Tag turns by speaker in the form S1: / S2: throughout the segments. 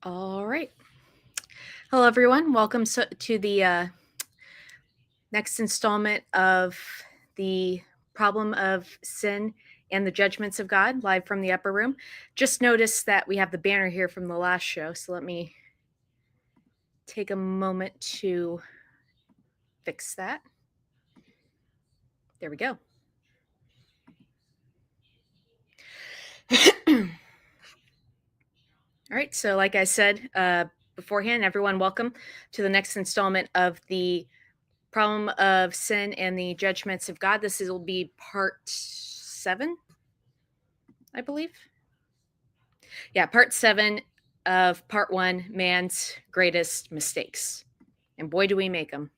S1: All right. Hello, everyone. Welcome to the next installment of the problem of sin and the judgments of God, live from the upper room. Just noticed that we have the banner here from the last show, so let me take a moment to fix that. There we go. All right, so like I said beforehand, everyone, welcome to the next installment of the problem of sin and the judgments of God. This will be part 7, I believe. Yeah, part 7 of part 1, man's greatest mistakes. And boy, do we make them.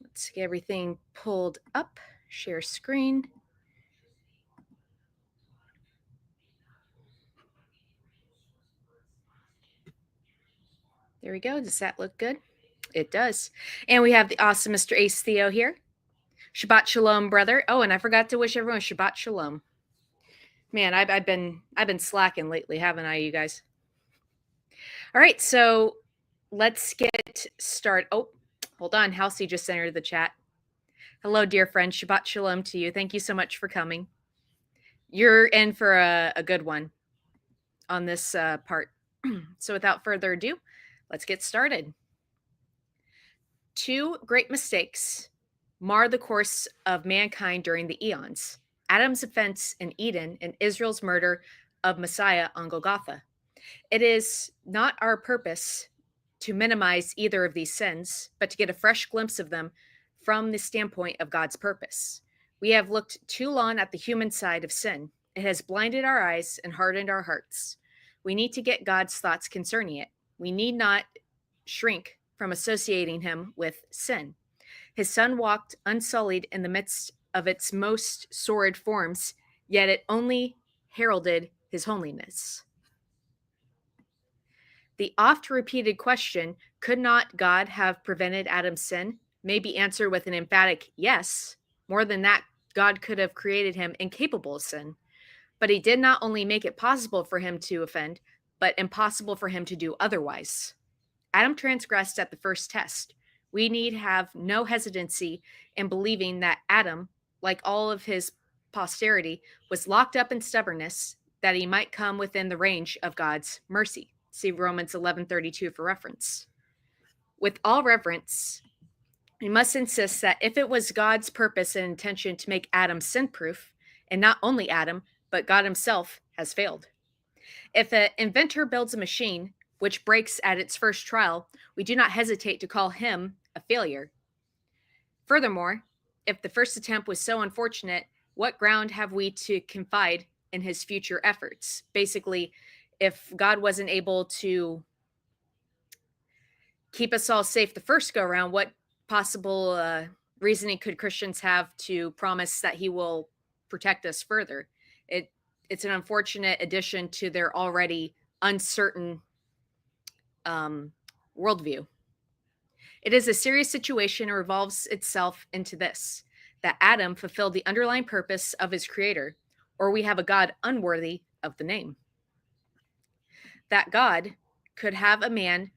S1: Let's get everything pulled up. Share screen. There we go. Does that look good? It does. And we have the awesome Mr. Ace Theo here. Shabbat Shalom, brother. Oh, and I forgot to wish everyone Shabbat Shalom. Man, I've been slacking lately, haven't I, you guys? All right, so let's get started. Oh, hold on. Halsey just entered the chat. Hello, dear friend. Shabbat Shalom to you. Thank you so much for coming. You're in for a good one on this part. So without further ado, let's get started. 2 great mistakes mar the course of mankind during the eons: Adam's offense in Eden and Israel's murder of Messiah on Golgotha. It is not our purpose to minimize either of these sins, but to get a fresh glimpse of them from the standpoint of God's purpose. We have looked too long at the human side of sin. It has blinded our eyes and hardened our hearts. We need to get God's thoughts concerning it. We need not shrink from associating him with sin. His son walked unsullied in the midst of its most sordid forms, yet it only heralded his holiness. The oft-repeated question, could not God have prevented Adam's sin, may be answered with an emphatic yes. More than that, God could have created him incapable of sin. But he did not only make it possible for him to offend, but impossible for him to do otherwise. Adam transgressed at the first test. We need have no hesitancy in believing that Adam, like all of his posterity, was locked up in stubbornness that he might come within the range of God's mercy. See Romans 11:32 for reference. With all reverence, we must insist that if it was God's purpose and intention to make Adam sin-proof, and not only Adam, but God himself has failed. If an inventor builds a machine which breaks at its first trial, we do not hesitate to call him a failure. Furthermore, if the first attempt was so unfortunate, what ground have we to confide in his future efforts? Basically, if God wasn't able to keep us all safe the first go around, what possible reasoning could Christians have to promise that he will protect us further? It's an unfortunate addition to their already uncertain worldview. It is a serious situation and revolves itself into this: that Adam fulfilled the underlying purpose of his creator, or we have a God unworthy of the name. That God could have a man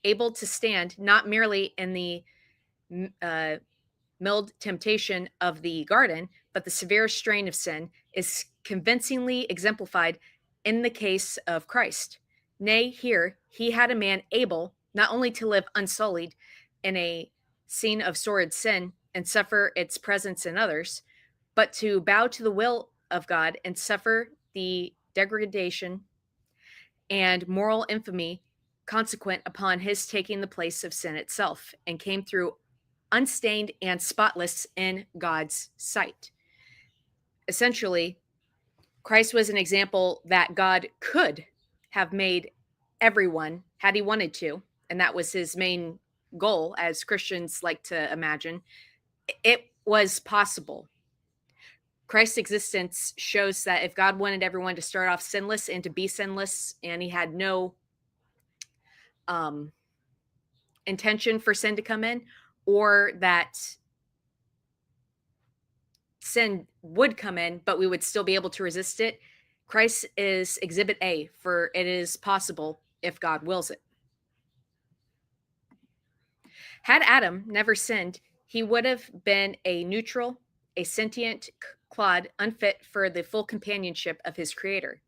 S1: able to stand not merely in the mild temptation of the garden, but the severe strain of sin, is convincingly exemplified in the case of Christ. Nay, here he had a man able not only to live unsullied in a scene of sordid sin and suffer its presence in others, but to bow to the will of God and suffer the degradation and moral infamy consequent upon his taking the place of sin itself, and came through unstained and spotless in God's sight. Essentially, Christ was an example that God could have made everyone had he wanted to, and that was his main goal, as Christians like to imagine. It was possible. Christ's existence shows that if God wanted everyone to start off sinless and to be sinless, and he had no intention for sin to come in, or that sin would come in, but we would still be able to resist it, Christ is exhibit A, for it is possible if God wills it. Had Adam never sinned, he would have been a neutral, a sentient clod unfit for the full companionship of his creator.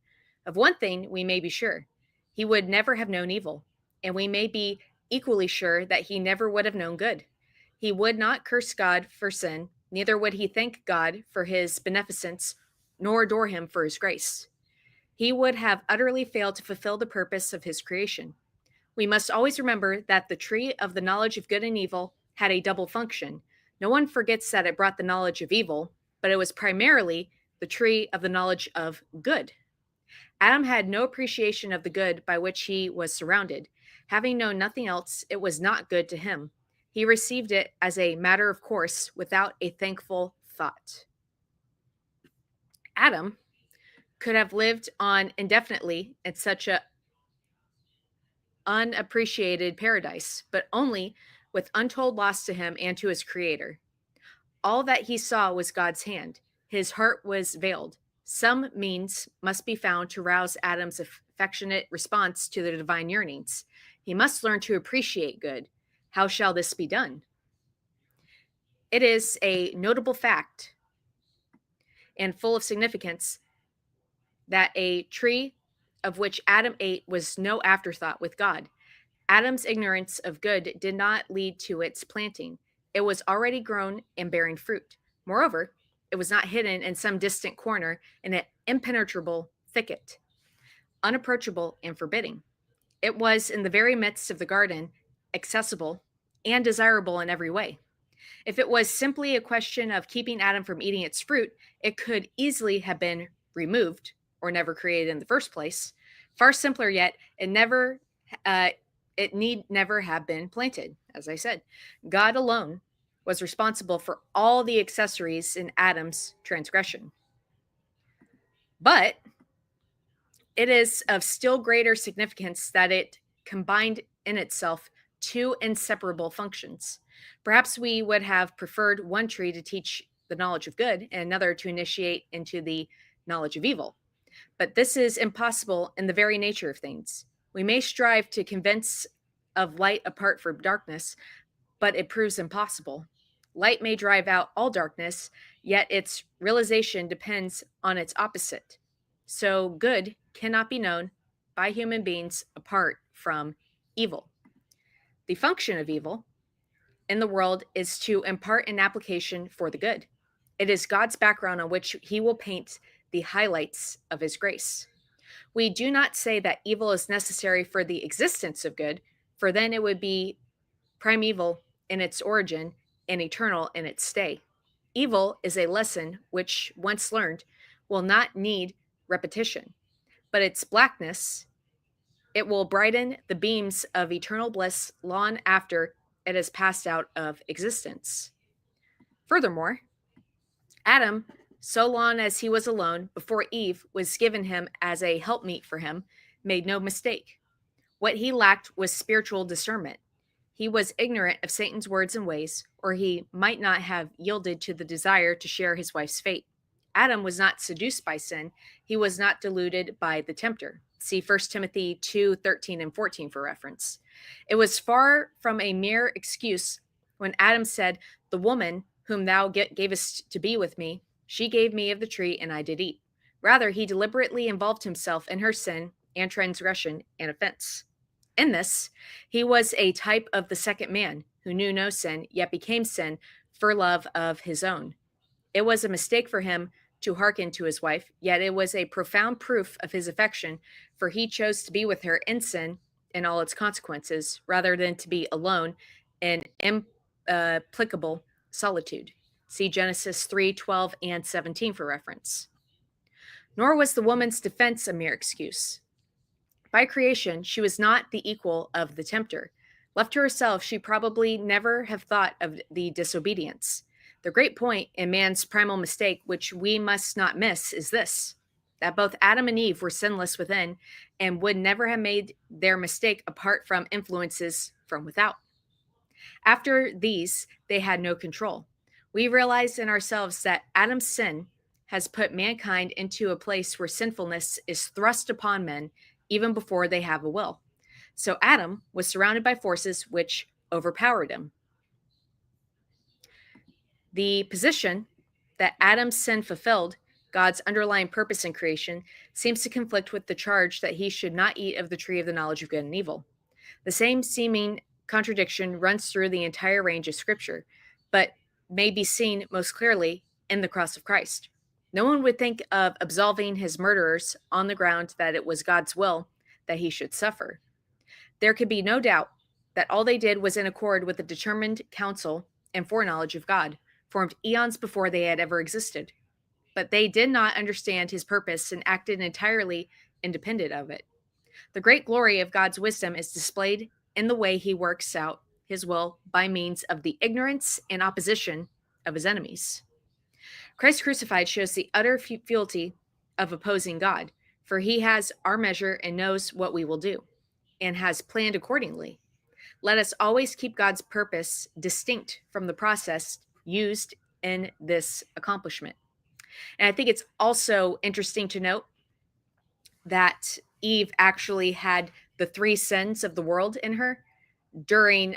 S1: Of one thing we may be sure, he would never have known evil, and we may be equally sure that he never would have known good. He would not curse God for sin, neither would he thank God for his beneficence, nor adore him for his grace. He would have utterly failed to fulfill the purpose of his creation. We must always remember that the tree of the knowledge of good and evil had a double function. No one forgets that it brought the knowledge of evil, but it was primarily the tree of the knowledge of good. Adam had no appreciation of the good by which he was surrounded. Having known nothing else, it was not good to him. He received it as a matter of course without a thankful thought. Adam could have lived on indefinitely in such a unappreciated paradise, but only with untold loss to him and to his creator. All that he saw was God's hand. His heart was veiled. Some means must be found to rouse Adam's affectionate response to the divine yearnings. He must learn to appreciate good. How shall this be done? It is a notable fact and full of significance that a tree of which Adam ate was no afterthought with God. Adam's ignorance of good did not lead to its planting. It was already grown and bearing fruit. Moreover, it was not hidden in some distant corner in an impenetrable thicket, unapproachable and forbidding. It was in the very midst of the garden, accessible and desirable in every way. If it was simply a question of keeping Adam from eating its fruit, it could easily have been removed or never created in the first place. Far simpler yet, it need never have been planted. As I said, God alone was responsible for all the accessories in Adam's transgression. But it is of still greater significance that it combined in itself two inseparable functions. Perhaps we would have preferred one tree to teach the knowledge of good and another to initiate into the knowledge of evil. But this is impossible in the very nature of things. We may strive to convince of light apart from darkness, but it proves impossible. Light may drive out all darkness, yet its realization depends on its opposite. So good cannot be known by human beings apart from evil. The function of evil in the world is to impart an application for the good. It is God's background on which he will paint the highlights of his grace. We do not say that evil is necessary for the existence of good, for then it would be primeval in its origin and eternal in its stay. Evil is a lesson which, once learned, will not need repetition, but its blackness, it will brighten the beams of eternal bliss long after it has passed out of existence. Furthermore, Adam, so long as he was alone before Eve was given him as a helpmeet for him, made no mistake. What he lacked was spiritual discernment. He was ignorant of Satan's words and ways, or he might not have yielded to the desire to share his wife's fate. Adam was not seduced by sin. He was not deluded by the tempter. See 1 Timothy 2:13 and 14 for reference. It was far from a mere excuse when Adam said, "The woman whom thou gavest to be with me, she gave me of the tree and I did eat." Rather, he deliberately involved himself in her sin and transgression and offense. In this, he was a type of the second man who knew no sin, yet became sin for love of his own. It was a mistake for him to hearken to his wife, yet it was a profound proof of his affection, for he chose to be with her in sin and all its consequences, rather than to be alone in implicable solitude. See Genesis 3:12 and 17 for reference. Nor was the woman's defense a mere excuse. By creation, she was not the equal of the tempter. Left to herself, she probably never have thought of the disobedience. The great point in man's primal mistake, which we must not miss, is this: that both Adam and Eve were sinless within and would never have made their mistake apart from influences from without. After these, they had no control. We realized in ourselves that Adam's sin has put mankind into a place where sinfulness is thrust upon men even before they have a will. So Adam was surrounded by forces which overpowered him. The position that Adam's sin fulfilled, God's underlying purpose in creation, seems to conflict with the charge that he should not eat of the tree of the knowledge of good and evil. The same seeming contradiction runs through the entire range of Scripture, but may be seen most clearly in the cross of Christ. No one would think of absolving his murderers on the ground that it was God's will that he should suffer. There could be no doubt that all they did was in accord with the determined counsel and foreknowledge of God, formed eons before they had ever existed. But they did not understand his purpose and acted entirely independent of it. The great glory of God's wisdom is displayed in the way he works out his will by means of the ignorance and opposition of his enemies. Christ crucified shows the utter futility of opposing God, for he has our measure and knows what we will do, and has planned accordingly. Let us always keep God's purpose distinct from the process used in this accomplishment. And I think it's also interesting to note that Eve actually had the three sins of the world in her during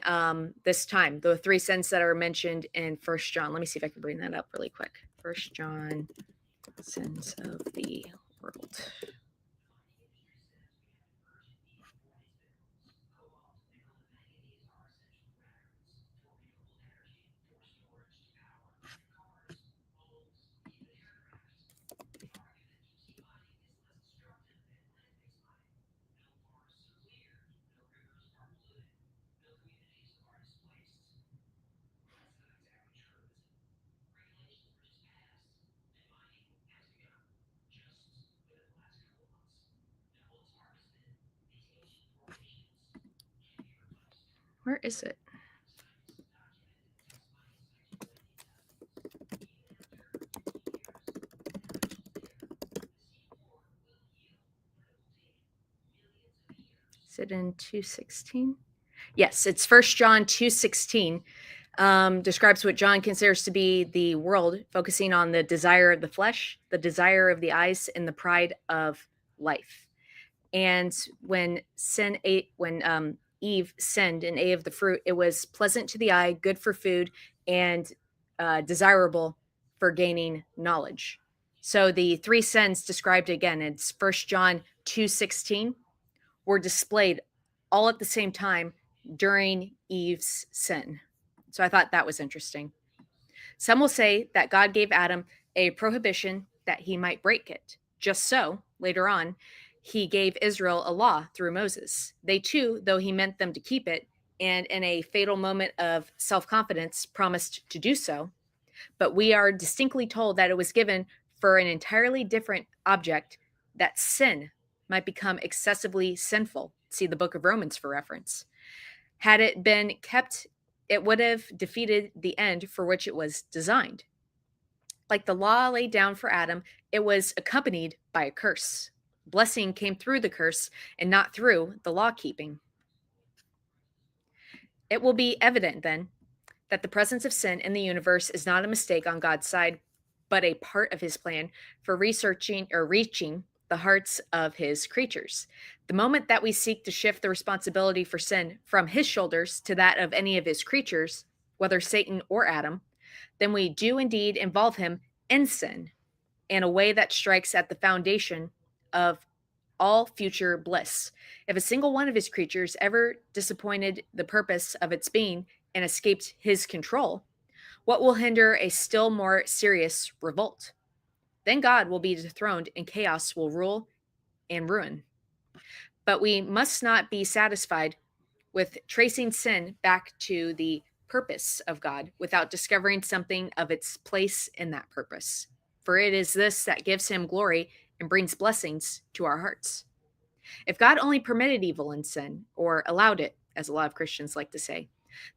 S1: this time, the three sins that are mentioned in First John. Let me see if I can bring that up really quick. First John, sins of the world. Where is it? Is it in 2:16? Yes, it's First John 2:16. Describes what John considers to be the world, focusing on the desire of the flesh, the desire of the eyes, and the pride of life. And when Eve sinned and ate of the fruit, it was pleasant to the eye, good for food, and desirable for gaining knowledge. So the three sins described again, it's First John 2:16, were displayed all at the same time during Eve's sin. So I thought that was interesting. Some will say that God gave Adam a prohibition that he might break it. Just so, later on, he gave Israel a law through Moses. They too, though he meant them to keep it, and in a fatal moment of self confidence, promised to do so. But we are distinctly told that it was given for an entirely different object, that sin might become excessively sinful. See the book of Romans for reference. Had it been kept, it would have defeated the end for which it was designed. Like the law laid down for Adam, it was accompanied by a curse. Blessing came through the curse and not through the law keeping. It will be evident then that the presence of sin in the universe is not a mistake on God's side, but a part of his plan for reaching the hearts of his creatures. The moment that we seek to shift the responsibility for sin from his shoulders to that of any of his creatures, whether Satan or Adam, then we do indeed involve him in sin in a way that strikes at the foundation of all future bliss. If a single one of his creatures ever disappointed the purpose of its being and escaped his control, what will hinder a still more serious revolt? Then God will be dethroned and chaos will rule and ruin. But we must not be satisfied with tracing sin back to the purpose of God without discovering something of its place in that purpose. For it is this that gives him glory and brings blessings to our hearts. If God only permitted evil and sin, or allowed it, as a lot of Christians like to say,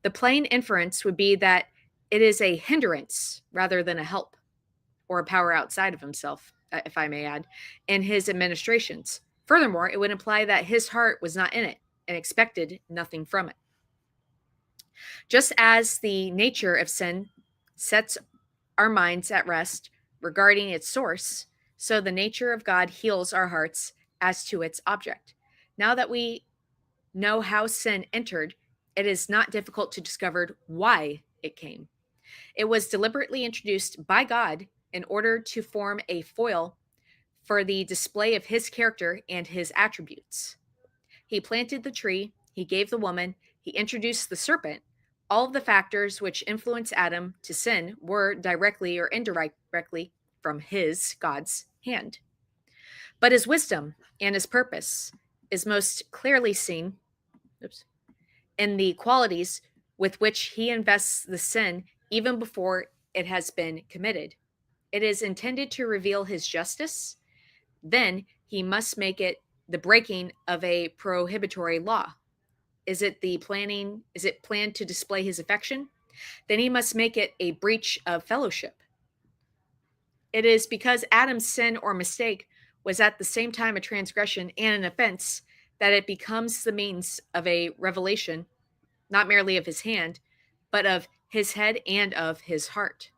S1: the plain inference would be that it is a hindrance rather than a help, or a power outside of himself, if I may add, in his administrations. Furthermore, it would imply that his heart was not in it and expected nothing from it. Just as the nature of sin sets our minds at rest regarding its source, so the nature of God heals our hearts as to its object. Now that we know how sin entered, it is not difficult to discover why it came. It was deliberately introduced by God in order to form a foil for the display of his character and his attributes. He planted the tree, he gave the woman, he introduced the serpent. All of the factors which influenced Adam to sin were directly or indirectly from God's hand. But his wisdom and his purpose is most clearly seen in the qualities with which he invests the sin even before it has been committed. It is intended to reveal his justice. Then he must make it the breaking of a prohibitory law. Is it planned to display his affection? Then he must make it a breach of fellowship. It is because Adam's sin or mistake was at the same time a transgression and an offense that it becomes the means of a revelation, not merely of his hand, but of his head and of his heart.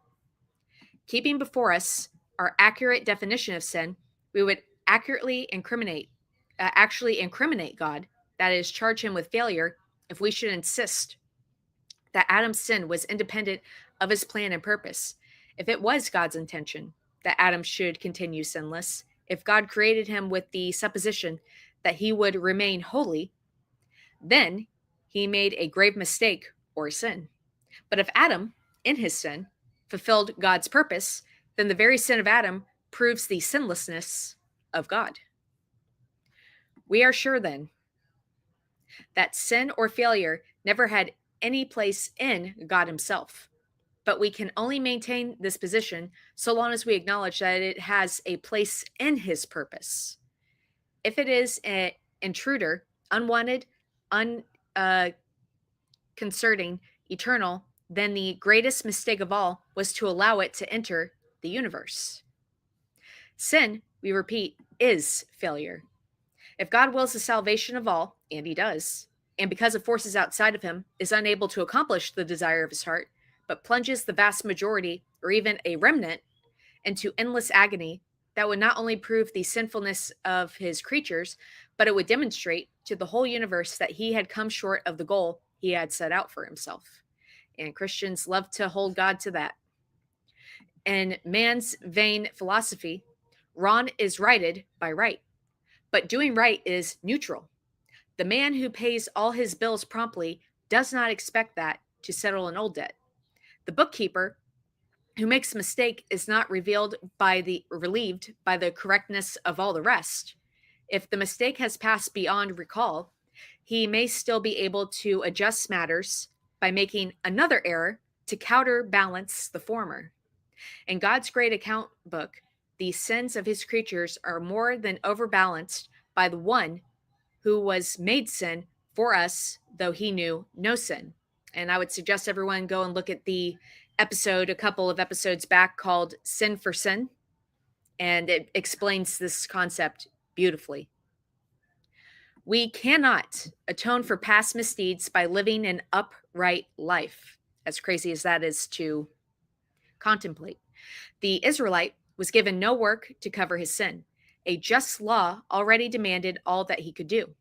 S1: Keeping before us our accurate definition of sin, we would actually incriminate God, that is, charge him with failure, if we should insist that Adam's sin was independent of his plan and purpose. If it was God's intention that Adam should continue sinless, if God created him with the supposition that he would remain holy, then he made a grave mistake or sin. But if Adam, in his sin, fulfilled God's purpose, then the very sin of Adam proves the sinlessness of God. We are sure then that sin or failure never had any place in God himself. But we can only maintain this position so long as we acknowledge that it has a place in his purpose. If it is an intruder, unwanted, unconcerning, eternal, then the greatest mistake of all was to allow it to enter the universe. Sin, we repeat, is failure. If God wills the salvation of all, and he does, and because of forces outside of him is unable to accomplish the desire of his heart, but plunges the vast majority, or even a remnant, into endless agony, that would not only prove the sinfulness of his creatures, but it would demonstrate to the whole universe that he had come short of the goal he had set out for himself. And Christians love to hold God to that. In man's vain philosophy, wrong is righted by right, but doing right is neutral. The man who pays all his bills promptly does not expect that to settle an old debt. The bookkeeper who makes a mistake is not relieved by the correctness of all the rest. If the mistake has passed beyond recall, he may still be able to adjust matters by making another error to counterbalance the former. In God's great account book, the sins of his creatures are more than overbalanced by the one who was made sin for us, though he knew no sin. And I would suggest everyone go and look at the episode a couple of episodes back called Sin for Sin, and it explains this concept beautifully. We cannot atone for past misdeeds by living an upright life, as crazy as that is to contemplate. The Israelite was given no work to cover his sin. A just law already demanded all that he could do.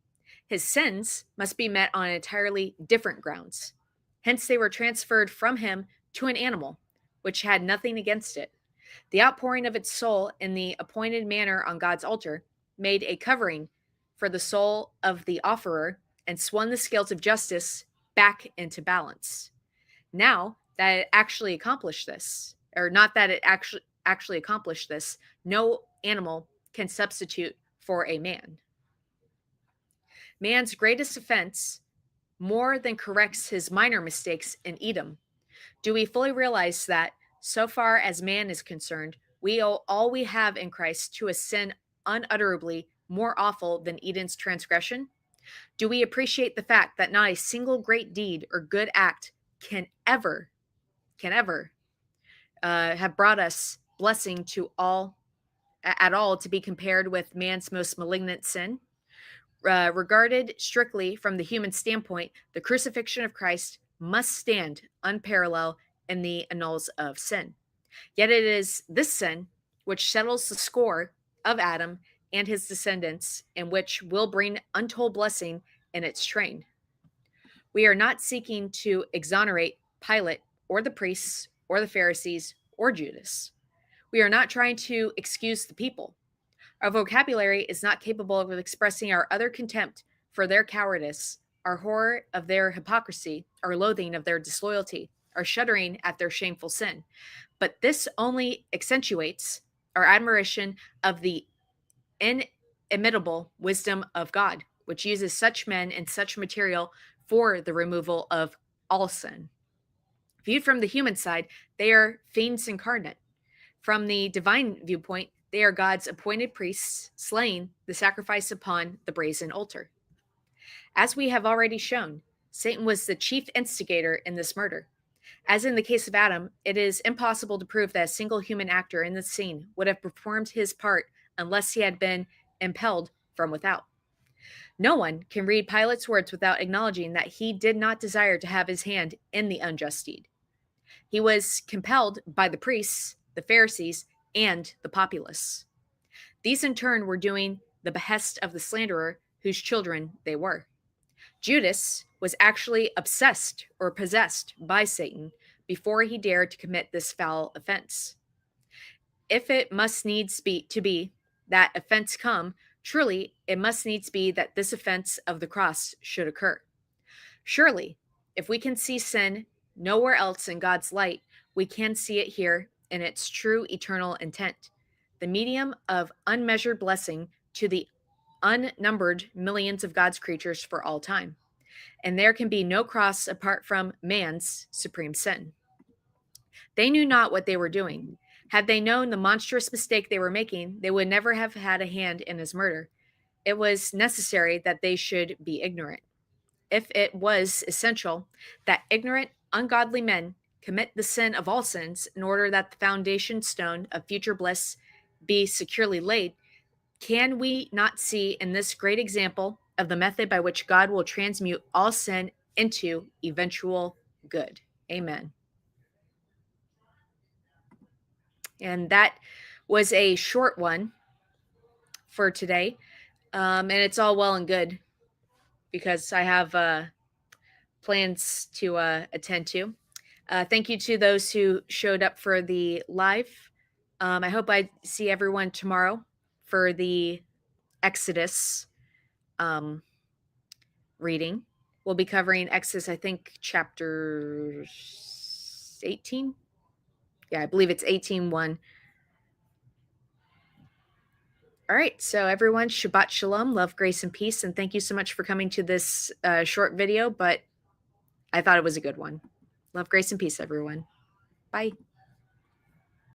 S1: His sins must be met on entirely different grounds. Hence, they were transferred from him to an animal, which had nothing against it. The outpouring of its soul in the appointed manner on God's altar made a covering for the soul of the offerer and swung the scales of justice back into balance. Now that it actually accomplished this, or not that it actually accomplished this, no animal can substitute for a man. Man's greatest offense more than corrects his minor mistakes in Edom. Do we fully realize that, so far as man is concerned, we owe all we have in Christ to a sin unutterably more awful than Eden's transgression? Do we appreciate the fact that not a single great deed or good act can ever have brought us blessing to all at all to be compared with man's most malignant sin? Regarded strictly from the human standpoint, the crucifixion of Christ must stand unparalleled in the annals of sin. Yet it is this sin which settles the score of Adam and his descendants, and which will bring untold blessing in its train. We are not seeking to exonerate Pilate or the priests or the Pharisees or Judas. We are not trying to excuse the people. Our vocabulary is not capable of expressing our utter contempt for their cowardice, our horror of their hypocrisy, our loathing of their disloyalty, our shuddering at their shameful sin. But this only accentuates our admiration of the inimitable wisdom of God, which uses such men and such material for the removal of all sin. Viewed from the human side, they are fiends incarnate. From the divine viewpoint, they are God's appointed priests, slaying the sacrifice upon the brazen altar. As we have already shown, Satan was the chief instigator in this murder. As in the case of Adam, it is impossible to prove that a single human actor in this scene would have performed his part unless he had been impelled from without. No one can read Pilate's words without acknowledging that he did not desire to have his hand in the unjust deed. He was compelled by the priests, the Pharisees, and the populace. These in turn were doing the behest of the slanderer whose children they were. Judas was actually obsessed or possessed by Satan before he dared to commit this foul offense. If it must needs be that offense come, truly it must needs be that this offense of the cross should occur. Surely, if we can see sin nowhere else in God's light, we can see it here in its true eternal intent, the medium of unmeasured blessing to the unnumbered millions of God's creatures for all time. And there can be no cross apart from man's supreme sin. They knew not what they were doing. Had they known the monstrous mistake they were making, they would never have had a hand in his murder. It was necessary that they should be ignorant. If it was essential that ignorant, ungodly men commit the sin of all sins in order that the foundation stone of future bliss be securely laid, can we not see in this great example of the method by which God will transmute all sin into eventual good? Amen. And that was a short one for today. And it's all well and good because I have plans to attend to. Thank you to those who showed up for the live. I hope I see everyone tomorrow for the Exodus reading. We'll be covering Exodus, I think, chapter 18. Yeah, I believe it's 18:1. All right, so everyone, Shabbat Shalom, love, grace, and peace, and thank you so much for coming to this short video, but I thought it was a good one. Love, grace, and peace, everyone. Bye.